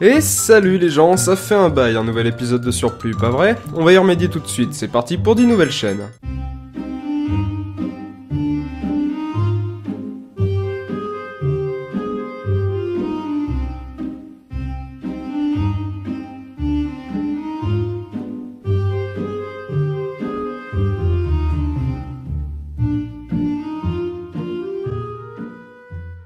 Et salut les gens, ça fait un bail, un nouvel épisode de Surplus, pas vrai? On va y remédier tout de suite, c'est parti pour 10 nouvelles chaînes.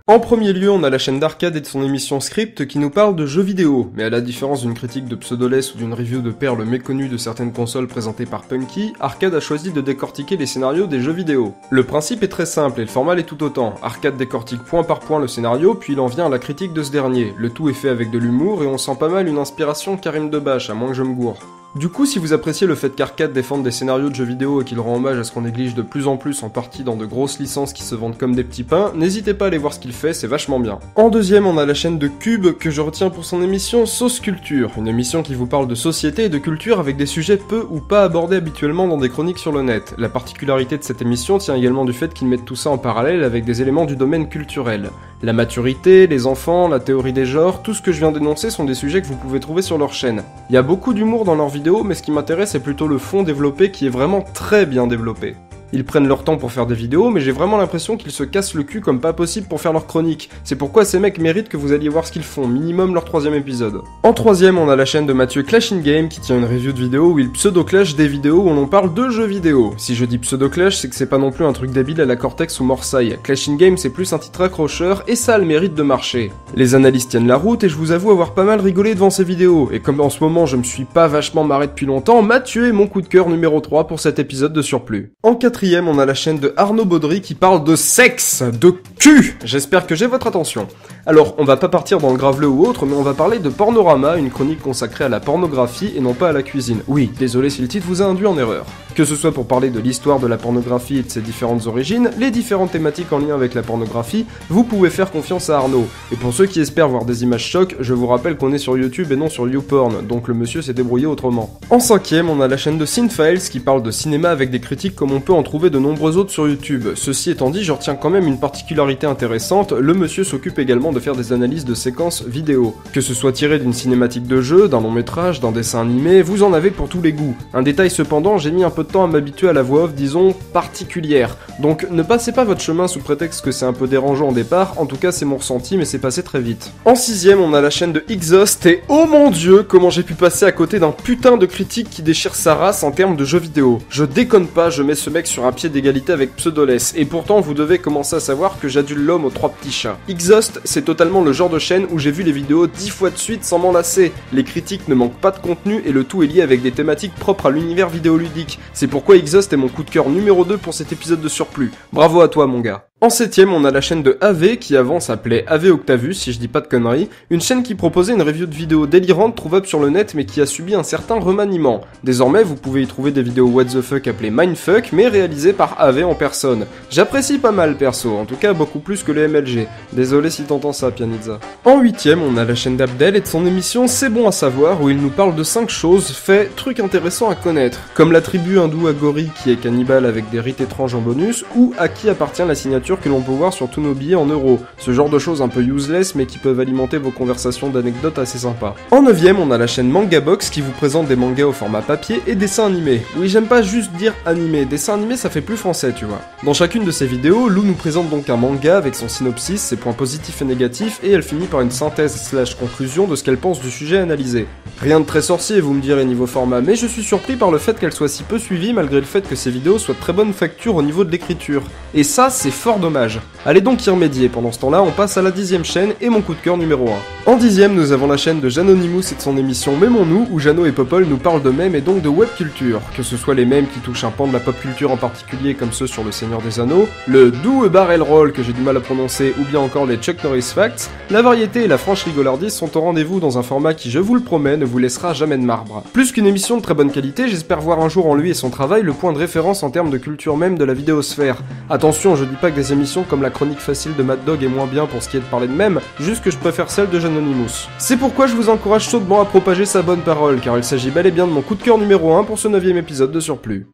En premier lieu, on a la chaîne d'Arcade et de son émission Script qui nous parle de jeux vidéo, mais à la différence d'une critique de Pseudoless ou d'une review de perles méconnues de certaines consoles présentées par Punky, Arcade a choisi de décortiquer les scénarios des jeux vidéo. Le principe est très simple et le format l'est tout autant. Arcade décortique point par point le scénario, puis il en vient à la critique de ce dernier. Le tout est fait avec de l'humour et on sent pas mal une inspiration Karim Debache, à moins que je me gourre. Du coup, si vous appréciez le fait qu'Arcade défende des scénarios de jeux vidéo et qu'il rend hommage à ce qu'on néglige de plus en plus en partie dans de grosses licences qui se vendent comme des petits pains, n'hésitez pas à aller voir ce qu'il fait, c'est vachement bien. En deuxième, on a la chaîne de Cube que je retiens pour son émission Sauce Culture, une émission qui vous parle de société et de culture avec des sujets peu ou pas abordés habituellement dans des chroniques sur le net. La particularité de cette émission tient également du fait qu'ils mettent tout ça en parallèle avec des éléments du domaine culturel. La maturité, les enfants, la théorie des genres, tout ce que je viens d'énoncer sont des sujets que vous pouvez trouver sur leur chaîne. Il y a beaucoup d'humour dans leurs vidéos, mais ce qui m'intéresse c'est plutôt le fond développé qui est vraiment très bien développé. Ils prennent leur temps pour faire des vidéos, mais j'ai vraiment l'impression qu'ils se cassent le cul comme pas possible pour faire leurs chroniques. C'est pourquoi ces mecs méritent que vous alliez voir ce qu'ils font, minimum leur 3ème épisode. En 3ème, on a la chaîne de Mathieu Clash in Game qui tient une review de vidéo où il pseudo-clash des vidéos où l'on parle de jeux vidéo. Si je dis pseudo-clash, c'est que c'est pas non plus un truc débile à la Cortex ou Morsaille. Clash in Game c'est plus un titre accrocheur et ça a le mérite de marcher. Les analyses tiennent la route et je vous avoue avoir pas mal rigolé devant ces vidéos. Et comme en ce moment je me suis pas vachement marré depuis longtemps, Mathieu est mon coup de cœur numéro 3 pour cet épisode de Surplus. En 4ème, on a la chaîne de Arnaud Baudry qui parle de sexe, de cul. J'espère que j'ai votre attention. Alors, on va pas partir dans le graveleux ou autre, mais on va parler de Pornorama, une chronique consacrée à la pornographie et non pas à la cuisine. Oui, désolé si le titre vous a induit en erreur. Que ce soit pour parler de l'histoire de la pornographie et de ses différentes origines, les différentes thématiques en lien avec la pornographie, vous pouvez faire confiance à Arnaud. Et pour ceux qui espèrent voir des images chocs, je vous rappelle qu'on est sur YouTube et non sur YouPorn, donc le monsieur s'est débrouillé autrement. En 5ème, on a la chaîne de Cinefiles qui parle de cinéma avec des critiques comme on peut en trouver de nombreux autres sur YouTube. Ceci étant dit, je retiens quand même une particularité intéressante, le monsieur s'occupe également de faire des analyses de séquences vidéo. Que ce soit tiré d'une cinématique de jeu, d'un long métrage, d'un dessin animé, vous en avez pour tous les goûts. Un détail cependant, j'ai mis un peu de temps à m'habituer à la voix off, disons, particulière. Donc ne passez pas votre chemin sous prétexte que c'est un peu dérangeant au départ, en tout cas c'est mon ressenti mais c'est passé très vite. En 6ème, on a la chaîne de Exhaust et oh mon dieu, comment j'ai pu passer à côté d'un putain de critique qui déchire sa race en termes de jeux vidéo. Je déconne pas, je mets ce mec sur un pied d'égalité avec Pseudoless, et pourtant vous devez commencer à savoir que j'adule l'homme aux 3 petits chats. Exhaust, c'est totalement le genre de chaîne où j'ai vu les vidéos 10 fois de suite sans m'en lasser. Les critiques ne manquent pas de contenu et le tout est lié avec des thématiques propres à l'univers vidéoludique. C'est pourquoi Exhaust est mon coup de cœur numéro 2 pour cet épisode de Surplus. Bravo à toi mon gars. En 7ème, on a la chaîne de AV qui avant s'appelait AV Octavus, si je dis pas de conneries, une chaîne qui proposait une review de vidéos délirantes trouvable sur le net mais qui a subi un certain remaniement. Désormais, vous pouvez y trouver des vidéos what the fuck appelées mindfuck mais réalisées par AV en personne. J'apprécie pas mal perso, en tout cas beaucoup plus que les MLG. Désolé si t'entends ça, Pianizza. En 8ème, on a la chaîne d'Abdel et de son émission C'est bon à savoir où il nous parle de 5 choses, faits, trucs intéressants à connaître, comme la tribu hindoue Agori qui est cannibale avec des rites étranges en bonus, ou à qui appartient la signature que l'on peut voir sur tous nos billets en euros. Ce genre de choses un peu useless mais qui peuvent alimenter vos conversations d'anecdotes assez sympas. En 9ème, on a la chaîne Manga Box qui vous présente des mangas au format papier et dessins animés. Oui, j'aime pas juste dire animé, dessin animé ça fait plus français, tu vois. Dans chacune de ces vidéos, Lou nous présente donc un manga avec son synopsis, ses points positifs et négatifs, et elle finit par une synthèse/conclusion de ce qu'elle pense du sujet analysé. Rien de très sorcier, vous me direz niveau format, mais je suis surpris par le fait qu'elle soit si peu suivie malgré le fait que ces vidéos soient de très bonne facture au niveau de l'écriture. Et ça, c'est fort dommage. Allez donc y remédier, pendant ce temps-là, on passe à la 10ème chaîne et mon coup de cœur numéro 1. En 10ème, nous avons la chaîne de Janonymous et de son émission Mémons-nous, où Jeannot et Popol nous parlent de mèmes et donc de web culture. Que ce soit les mèmes qui touchent un pan de la pop culture en particulier, comme ceux sur le Seigneur des Anneaux, le Do Barrel Roll que j'ai du mal à prononcer, ou bien encore les Chuck Norris Facts, la variété et la franche rigolardise sont au rendez-vous dans un format qui, je vous le promets, ne vous laissera jamais de marbre. Plus qu'une émission de très bonne qualité, j'espère voir un jour en lui et son travail le point de référence en termes de culture même de la vidéosphère. Attention, je dis pas que des émissions comme la chronique facile de Mad Dog est moins bien pour ce qui est de parler de mèmes, juste que je préfère celle de Janonymous. C'est pourquoi je vous encourage chaudement à propager sa bonne parole, car il s'agit bel et bien de mon coup de cœur numéro 1 pour ce 9ème épisode de Surplus.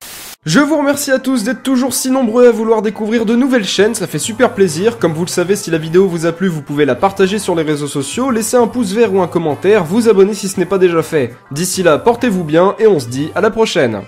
Je vous remercie à tous d'être toujours si nombreux à vouloir découvrir de nouvelles chaînes, ça fait super plaisir. Comme vous le savez, si la vidéo vous a plu, vous pouvez la partager sur les réseaux sociaux, laisser un pouce vert ou un commentaire, vous abonner si ce n'est pas déjà fait. D'ici là, portez-vous bien et on se dit à la prochaine.